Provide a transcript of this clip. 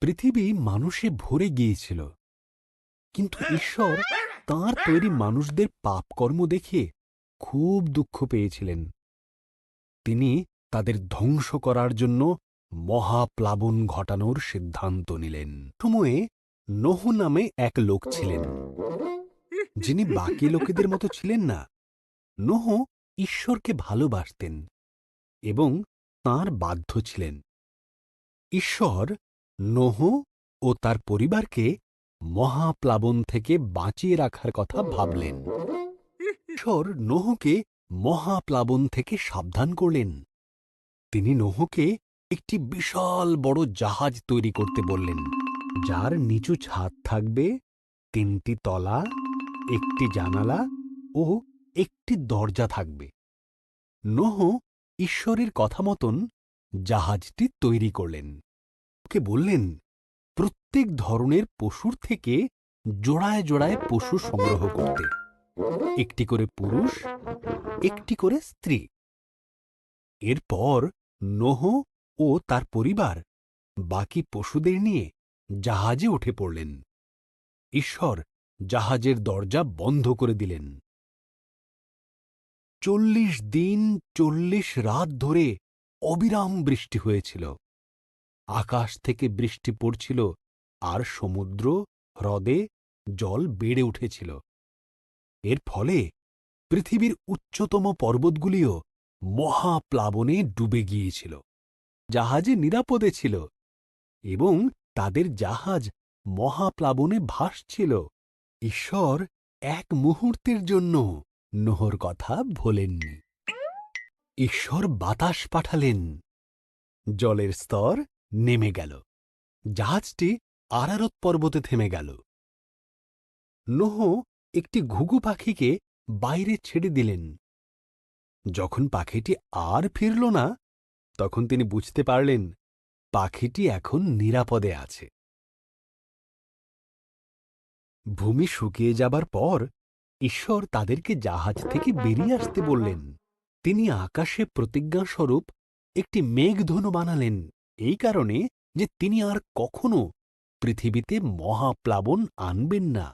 পৃথিবী মানুষে ভরে গিয়েছিল, কিন্তু ঈশ্বর তাঁর তৈরি মানুষদের পাপকর্ম দেখে খুব দুঃখ পেয়েছিলেন। তিনি তাদের ধ্বংস করার জন্য মহাপ্লাবন ঘটানোর সিদ্ধান্ত নিলেন। সময়ে নোহ নামে এক লোক ছিলেন, যিনি বাকি লোকেদের মতো ছিলেন না। নোহ ঈশ্বরকে ভালোবাসতেন এবং তাঁর বাধ্য ছিলেন। ঈশ্বর নোহ ও তার পরিবারকে মহাপ্লাবন থেকে বাঁচিয়ে রাখার কথা ভাবলেন। ঈশ্বর নোহকে মহাপ্লাবন থেকে সাবধান করলেন। তিনি নোহকে একটি বিশাল বড় জাহাজ তৈরি করতে বললেন, যার নিচু ছাদ থাকবে, 3টি তলা, একটি জানালা ও একটি দরজা থাকবে। নোহ ঈশ্বরের কথা মতন জাহাজটি তৈরি করলেন। ওকে বললেন, প্রত্যেক ধরনের পশুর থেকে জোড়ায় জোড়ায় পশু সংগ্রহ করতে, একটি করে পুরুষ, একটি করে স্ত্রী। এরপর নোহ ও তার পরিবার বাকি পশুদের নিয়ে জাহাজে উঠে পড়লেন। ঈশ্বর জাহাজের দরজা বন্ধ করে দিলেন। 40 দিন 40 রাত ধরে অবিরাম বৃষ্টি হয়েছিল। আকাশ থেকে বৃষ্টি পড়ছিল আর সমুদ্র, হ্রদে জল বেড়ে উঠেছিল। এর ফলে পৃথিবীর উচ্চতম পর্বতগুলিও মহাপ্লাবনে ডুবে গিয়েছিল। জাহাজে নিরাপদে ছিল এবং তাদের জাহাজ মহাপ্লাবনে ভাসছিল। ঈশ্বর এক মুহূর্তের জন্য নোহর কথা ভোলেননি। ঈশ্বর বাতাস পাঠালেন, জলের স্তর নেমে গেল, জাহাজটি আরারত পর্বতে থেমে গেল। নোহ একটি ঘুঘু পাখিকে বাইরে ছেড়ে দিলেন। যখন পাখিটি আর ফিরল না, তখন তিনি বুঝতে পারলেন পাখিটি এখন নিরাপদে আছে। ভূমি শুকিয়ে যাবার পর ঈশ্বর তাদেরকে জাহাজ থেকে বেরিয়ে আসতে বললেন। তিনি আকাশে প্রতিজ্ঞাস্বরূপ একটি মেঘধনু বানালেন, এই কারণে যে তিনি আর কখনো পৃথিবীতে মহাপ্লাবন আনবেন না।